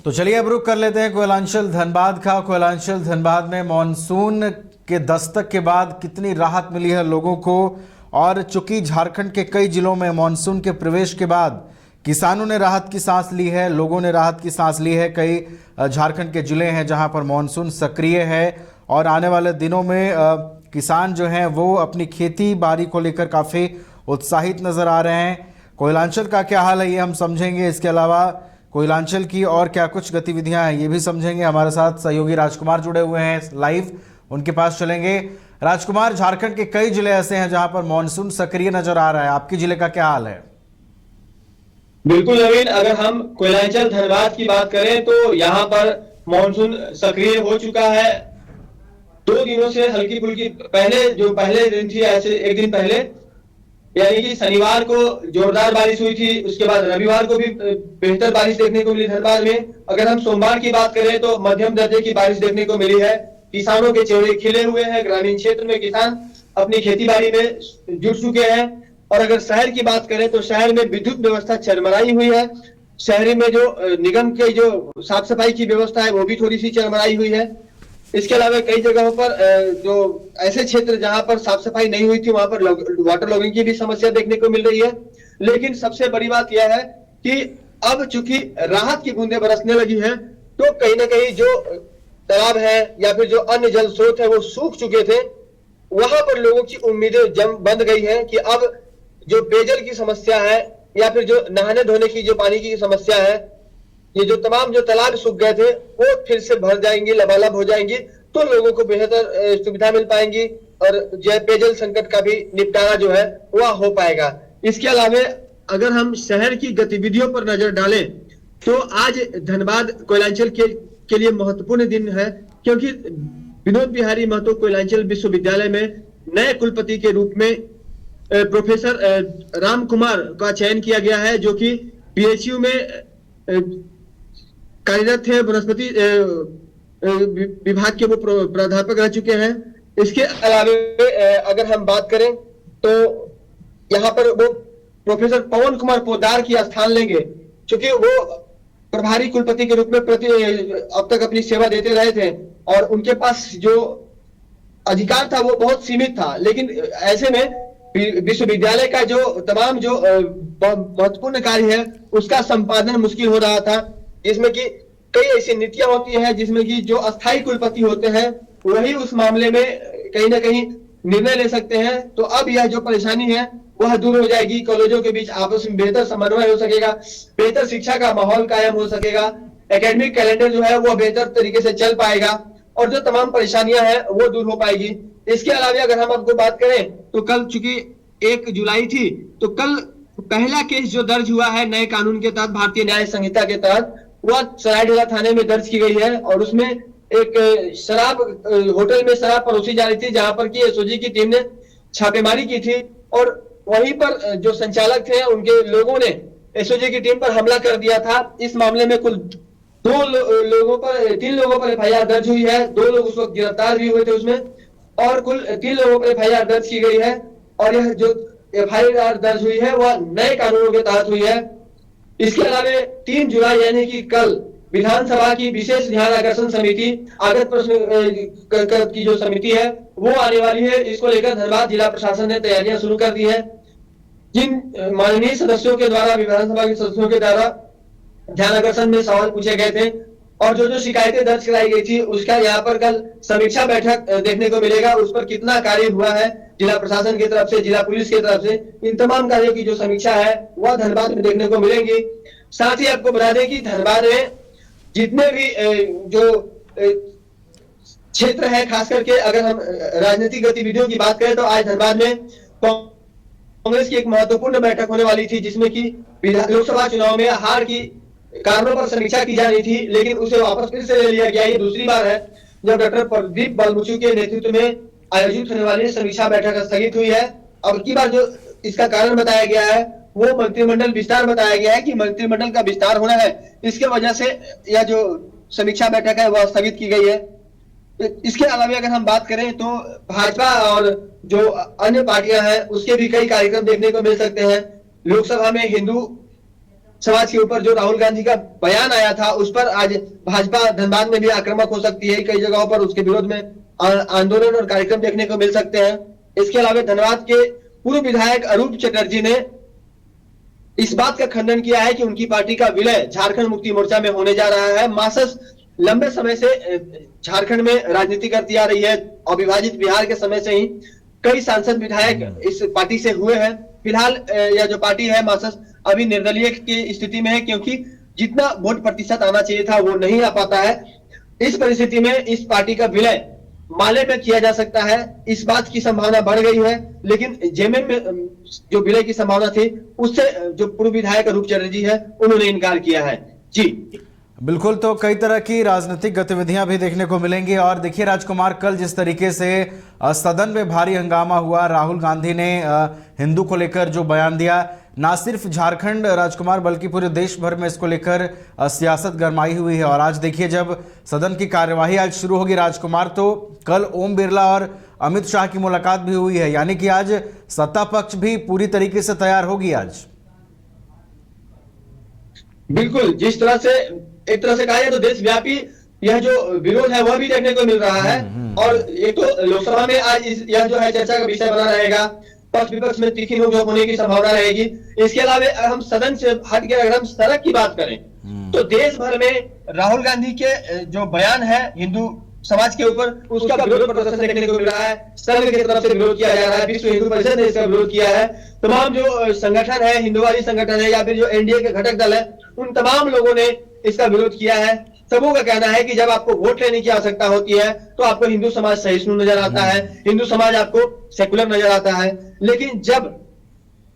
तो चलिए अब रुक कर लेते हैं कोयलांचल धनबाद का। कोयलांचल धनबाद में मॉनसून के दस्तक के बाद कितनी राहत मिली है लोगों को, और चूंकि झारखंड के कई जिलों में मॉनसून के प्रवेश के बाद किसानों ने राहत की सांस ली है, लोगों ने राहत की सांस ली है। कई झारखंड के जिले हैं जहां पर मॉनसून सक्रिय है और आने वाले दिनों में किसान जो हैं वो अपनी खेती बाड़ी को लेकर काफ़ी उत्साहित नज़र आ रहे हैं। कोयलांचल का क्या हाल है ये हम समझेंगे, इसके अलावा कोयलांचल की और क्या कुछ गतिविधियां हैं ये भी समझेंगे। हमारे साथ सहयोगी राजकुमार जुड़े हुए हैं लाइव, उनके पास चलेंगे। राजकुमार, झारखंड के कई जिले ऐसे हैं जहां पर मानसून सक्रिय नजर आ रहा है, आपके जिले का क्या हाल है? बिल्कुल नवीन, अगर हम कोयलांचल धनबाद की बात करें तो यहाँ पर मानसून सक्रिय हो चुका है। 2 दिनों से हल्की फुल्की पहले दिन थी, ऐसे एक दिन पहले यानी कि शनिवार को जोरदार बारिश हुई थी, उसके बाद रविवार को भी बेहतर बारिश देखने को मिली धनबाद में। अगर हम सोमवार की बात करें तो मध्यम दर्जे की बारिश देखने को मिली है। किसानों के चेहरे खिले हुए हैं, ग्रामीण क्षेत्र में किसान अपनी खेती बाड़ी में जुट चुके हैं। और अगर शहर की बात करें तो शहर में विद्युत व्यवस्था चरमराई हुई है। शहरी में जो निगम के जो साफ सफाई की व्यवस्था है वो भी थोड़ी सी चरमराई हुई है। इसके अलावा कई जगहों पर जो ऐसे क्षेत्र जहां पर साफ सफाई नहीं हुई थी वहां पर वाटर लॉगिंग की भी समस्या देखने को मिल रही है। लेकिन सबसे बड़ी बात यह है कि अब चूंकि राहत की बूंदें बरसने लगी है तो कहीं ना कहीं जो तालाब है या फिर जो अन्य जल स्रोत है वो सूख चुके थे, वहां पर लोगों की उम्मीदें जम बंध गई है कि अब जो पेयजल की समस्या है या फिर जो नहाने धोने की जो पानी की समस्या है, ये जो तमाम जो तालाब सूख गए थे वो फिर से भर जाएंगे, लबालब हो जाएंगी, तो लोगों को बेहतर सुविधा मिल पाएंगी और जो पेयजल संकट का भी निपटारा जो है वह हो पाएगा। इसके अलावा अगर हम शहर की गतिविधियों पर नजर डालें तो आज धनबाद कोयलांचल के लिए महत्वपूर्ण दिन है, क्योंकि विनोद बिहारी महतो कोयलांचल विश्वविद्यालय में नए कुलपति के रूप में प्रोफेसर राम कुमार का चयन किया गया है, जो कि पीएचयू में कार्यरत थे। वनस्पति विभाग के वो प्राध्यापक रह चुके हैं। इसके अलावा अगर हम बात करें तो यहाँ पर वो प्रोफेसर पवन कुमार पोद्दार की स्थान लेंगे, क्योंकि वो प्रभारी कुलपति के रूप में अब तक अपनी सेवा देते रहे थे और उनके पास जो अधिकार था वो बहुत सीमित था। लेकिन ऐसे में विश्वविद्यालय का जो तमाम जो महत्वपूर्ण कार्य है उसका संपादन मुश्किल हो रहा था, जिसमें कि कई ऐसी नीतियां होती हैं जिसमें कि जो अस्थायी कुलपति होते हैं वही उस मामले में कहीं ना कहीं निर्णय ले सकते हैं। तो अब यह जो परेशानी है वह दूर हो जाएगी, कॉलेजों के बीच आपस में बेहतर समन्वय हो सकेगा, बेहतर शिक्षा का माहौल कायम हो सकेगा, एकेडमिक कैलेंडर जो है वो बेहतर तरीके से चल पाएगा और जो तमाम परेशानियां हैं वो दूर हो पाएगी। इसके अलावा अगर हम आपको बात करें तो कल चूंकि 1 जुलाई थी तो कल पहला केस जो दर्ज हुआ है नए कानून के तहत, भारतीय न्याय संहिता के तहत, वह सरायढेला थाने में दर्ज की गई है और उसमें एक होटल में शराब परोसी जा रही थी, जहां पर की एसओजी की टीम ने छापेमारी की थी और वहीं पर जो संचालक थे उनके लोगों ने एसओजी की टीम पर हमला कर दिया था। इस मामले में कुल 3 लोगों पर एफआईआर दर्ज हुई है। 2 लोग उस वक्त गिरफ्तार भी हुए थे उसमें, और कुल 3 लोगों पर एफआईआर दर्ज की गई है। और यह जो एफआईआर दर्ज हुई है वह नए कानूनों के तहत हुई है। इसके अलावा 3 जुलाई यानी कि कल विधानसभा की विशेष ध्यान आकर्षण समिति आगत प्रश्न की जो समिति है वो आने वाली है। इसको लेकर धनबाद जिला प्रशासन ने तैयारियां शुरू कर दी है। जिन माननीय सदस्यों के द्वारा, विधानसभा के सदस्यों के द्वारा ध्यान आकर्षण में सवाल पूछे गए थे और जो शिकायतें दर्ज कराई गई थी उसका यहाँ पर कल समीक्षा बैठक देखने को मिलेगा। उस पर कितना कार्य हुआ है जिला प्रशासन की तरफ से, जिला पुलिस की तरफ से, इन तमाम कार्यों की जो समीक्षा है वह धनबाद में देखने को मिलेंगी। साथ ही आपको बता दें कि धनबाद में जितने भी जो क्षेत्र है, खास करके अगर हम राजनीतिक गतिविधियों की बात करें तो आज धनबाद में कांग्रेस की एक महत्वपूर्ण बैठक होने वाली थी, जिसमें कि लोकसभा चुनाव में हार की कारणों पर समीक्षा की जा रही थी, लेकिन उसे वापस फिर से ले लिया गया। ये दूसरी बार है जब डॉक्टर प्रदीप बलमुचु के नेतृत्व में आयोजित होने वाली समीक्षा बैठक स्थगित हुई है। अब की बार जो इसका कारण बताया गया है वो मंत्रिमंडल विस्तार बताया गया है कि मंत्रिमंडल का विस्तार होना है, इसके वजह से यह जो समीक्षा बैठक है वह स्थगित की गई है। इसके अलावा अगर हम बात करें तो भाजपा और जो अन्य पार्टियां हैं उसके भी कई कार्यक्रम देखने को मिल सकते हैं। लोकसभा में हिंदू समाज के ऊपर जो राहुल गांधी का बयान आया था उस पर आज भाजपा धनबाद में भी आक्रामक हो सकती है। कई जगहों पर उसके विरोध में आंदोलन और कार्यक्रम देखने को मिल सकते हैं। इसके अलावा धनबाद के पूर्व विधायक अरूप चटर्जी ने इस बात का खंडन किया है कि उनकी पार्टी का विलय झारखंड मुक्ति मोर्चा में होने जा रहा है। मार्क्सिस्ट लंबे समय से झारखंड में राजनीति करती आ रही है। अविभाजित बिहार के समय से ही कई सांसद विधायक इस पार्टी से हुए हैं। फिलहाल यह जो पार्टी है मार्क्सिस्ट अभी निर्दलीय की स्थिति में है, क्योंकि जितना वोट प्रतिशत आना चाहिए था वो नहीं आ पाता है। इस परिस्थिति में इस पार्टी का विलय माले में किया जा सकता है, इस बात की संभावना बढ़ गई है। लेकिन जेएमएम में जो विलय की संभावना थी उससे जो पूर्व विधायक अरूप चटर्जी है उन्होंने इनकार किया है। जी बिल्कुल, तो कई तरह की राजनीतिक गतिविधियां भी देखने को मिलेंगी। और देखिए राजकुमार, कल जिस तरीके से सदन में भारी हंगामा हुआ, राहुल गांधी ने हिंदू को लेकर जो बयान दिया, ना सिर्फ झारखंड राजकुमार बल्कि पूरे देश भर में इसको लेकर सियासत गरमाई हुई है। और आज देखिए जब सदन की कार्यवाही आज शुरू होगी राजकुमार, तो कल ओम बिरला और अमित शाह की मुलाकात भी हुई है, यानी कि आज सत्ता पक्ष भी पूरी तरीके से तैयार होगी। आज बिल्कुल, जिस तरह से एक तरह से कहा जाए तो देशव्यापी यह जो विरोध है वह भी देखने को मिल रहा है। और एक तो लोकसभा में आज यह जो है चर्चा का विषय बना रहेगा, पक्ष विपक्ष में तीखी नोक-झोंक होने की संभावना रहेगी। इसके अलावा हम सदन से हट के अगर हम सड़क की बात करें तो देश भर में राहुल गांधी के जो बयान है हिंदू समाज के ऊपर, उसका विरोध प्रदर्शन देखने को मिल रहा है। संघ की तरफ से विरोध किया जा रहा है, विश्व हिंदू परिषद ने इसका विरोध किया है। तमाम जो संगठन है, हिंदुवादी संगठन है या फिर जो एनडीए के घटक दल है, उन तमाम लोगों ने इसका विरोध किया है। सबों का कहना है कि जब आपको वोट लेने की आवश्यकता होती है तो आपको हिंदू समाज सहिष्णु नजर आता है, हिंदू समाज आपको सेकुलर नजर आता है। लेकिन जब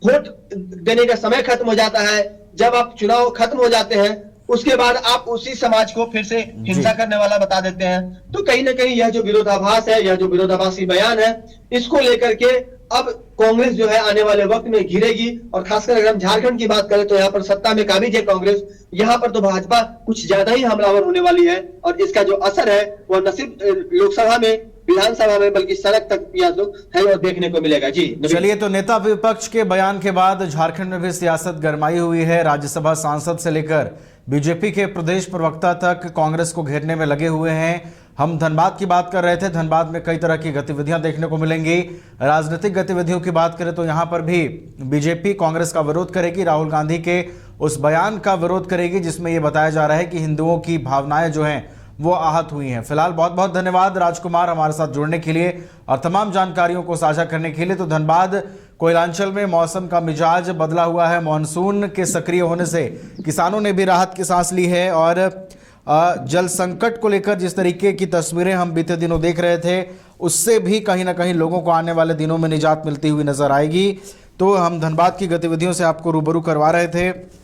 वोट देने का समय खत्म हो जाता है, जब आप चुनाव खत्म हो जाते हैं, उसके बाद आप उसी समाज को फिर से हिंसा करने वाला बता देते हैं। तो कहीं ना कहीं यह जो विरोधाभास है, यह जो विरोधाभासी बयान है, इसको लेकर के अब कांग्रेस जो है आने वाले वक्त में घिरेगी। और खासकर अगर हम झारखंड की बात करें तो यहाँ पर सत्ता में काबिज है कांग्रेस, यहाँ पर तो भाजपा कुछ ज्यादा ही हमलावर होने वाली है। और इसका जो असर है वह न सिर्फ लोकसभा में, विधानसभा में, बल्कि सड़क तक या तो है और देखने को मिलेगा। जी चलिए, तो नेता विपक्ष के बयान के बाद झारखंड में भी सियासत गरमाई हुई है। राज्यसभा सांसद से लेकर बीजेपी के प्रदेश प्रवक्ता तक कांग्रेस को घेरने में लगे हुए हैं। हम धनबाद की बात कर रहे थे, धनबाद में कई तरह की गतिविधियां देखने को मिलेंगी। राजनीतिक गतिविधियों की बात करें तो यहां पर भी बीजेपी कांग्रेस का विरोध करेगी, राहुल गांधी के उस बयान का विरोध करेगी जिसमें यह बताया जा रहा है कि हिंदुओं की भावनाएं जो हैं वो आहत हुई हैं। फिलहाल बहुत बहुत धन्यवाद राजकुमार हमारे साथ जुड़ने के लिए और तमाम जानकारियों को साझा करने के लिए। तो धनबाद कोयलांचल में मौसम का मिजाज बदला हुआ है, मानसून के सक्रिय होने से किसानों ने भी राहत की सांस ली है। और जल संकट को लेकर जिस तरीके की तस्वीरें हम बीते दिनों देख रहे थे, उससे भी कहीं ना कहीं लोगों को आने वाले दिनों में निजात मिलती हुई नजर आएगी। तो हम धनबाद की गतिविधियों से आपको रूबरू करवा रहे थे।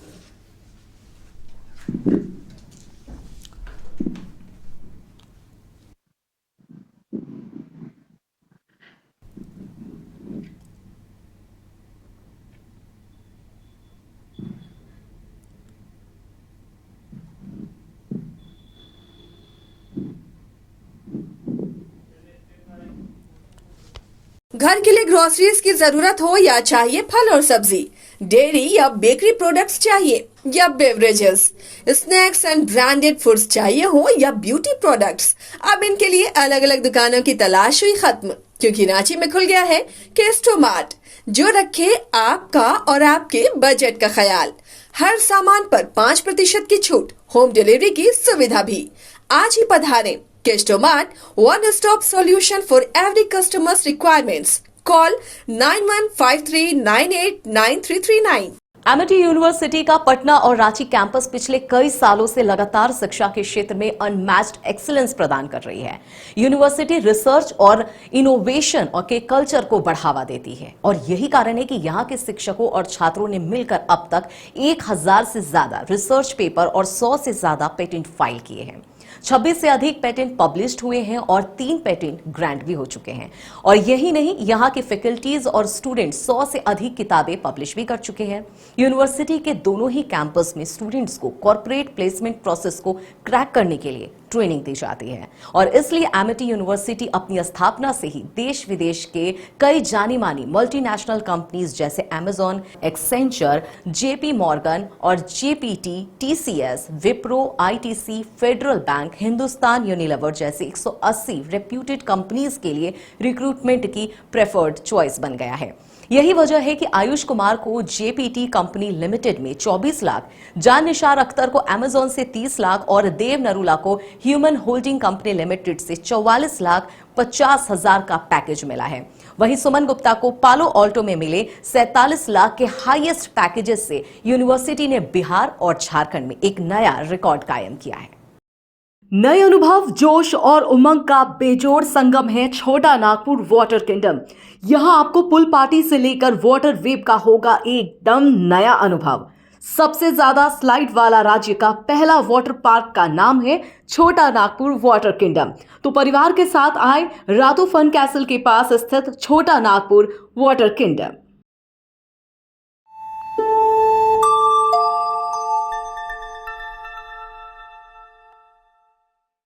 घर के लिए ग्रोसरीज की जरूरत हो या चाहिए फल और सब्जी, डेयरी या बेकरी प्रोडक्ट्स चाहिए या beverages, snacks and branded foods चाहिए हो या ब्यूटी प्रोडक्ट्स, अब इनके लिए अलग अलग दुकानों की तलाश हुई खत्म, क्योंकि रांची में खुल गया है केस्टो मार्ट, जो रखे आपका और आपके बजट का ख्याल। हर सामान पर 5% की छूट, होम डिलीवरी की सुविधा भी। आज ही पधारें Kesto Mart, one stop solution for every customer's requirements. Call 9153989339. Amity University का पटना और रांची कैंपस पिछले कई सालों से लगातार शिक्षा के क्षेत्र में अनमैच्ड एक्सीलेंस प्रदान कर रही है। यूनिवर्सिटी रिसर्च और इनोवेशन और के कल्चर को बढ़ावा देती है और यही कारण है कि यहाँ के शिक्षकों और छात्रों ने मिलकर अब तक 1000 से ज्यादा रिसर्च पेपर और 100 से ज्यादा पेटेंट फाइल किए हैं। 26 से अधिक पेटेंट पब्लिश्ड हुए हैं और 3 पेटेंट ग्रांट भी हो चुके हैं। और यही नहीं, यहाँ के फैकल्टीज और स्टूडेंट्स 100 से अधिक किताबें पब्लिश भी कर चुके हैं। यूनिवर्सिटी के दोनों ही कैंपस में स्टूडेंट्स को कॉर्पोरेट प्लेसमेंट प्रोसेस को क्रैक करने के लिए ट्रेनिंग दी जाती है और इसलिए एमिटी यूनिवर्सिटी अपनी स्थापना से ही देश विदेश के कई जानी मानी मल्टीनेशनल कंपनीज जैसे अमेजॉन, एक्सेंचर, जेपी मॉर्गन और GPT, TCS, Wipro, ITC, federal bank, Hindustan Unilever जैसी 180 रेप्यूटेड कंपनीज के लिए रिक्रूटमेंट की प्रेफर्ड चॉइस बन गया है। यही वजह है कि आयुष कुमार को जेपीटी कंपनी लिमिटेड में 24 लाख, जान निसार अख्तर को अमेजॉन से 30 लाख और देव नरूला को ह्यूमन होल्डिंग कंपनी लिमिटेड से 44 लाख 50 हजार का पैकेज मिला है। वहीं सुमन गुप्ता को पालो ऑल्टो में मिले 47 लाख के हाईएस्ट पैकेजेस से यूनिवर्सिटी ने बिहार और झारखंड में एक नया रिकॉर्ड कायम किया है। नए अनुभव, जोश और उमंग का बेजोड़ संगम है छोटा नागपुर वाटर किंगडम। यहां आपको पुल पार्टी से लेकर वाटर वेव का होगा एकदम नया अनुभव। सबसे ज्यादा स्लाइड वाला राज्य का पहला वाटर पार्क का नाम है छोटा नागपुर वाटर किंगडम। तो परिवार के साथ आए रातू फन कैसल के पास स्थित छोटा नागपुर वाटर किंगडम।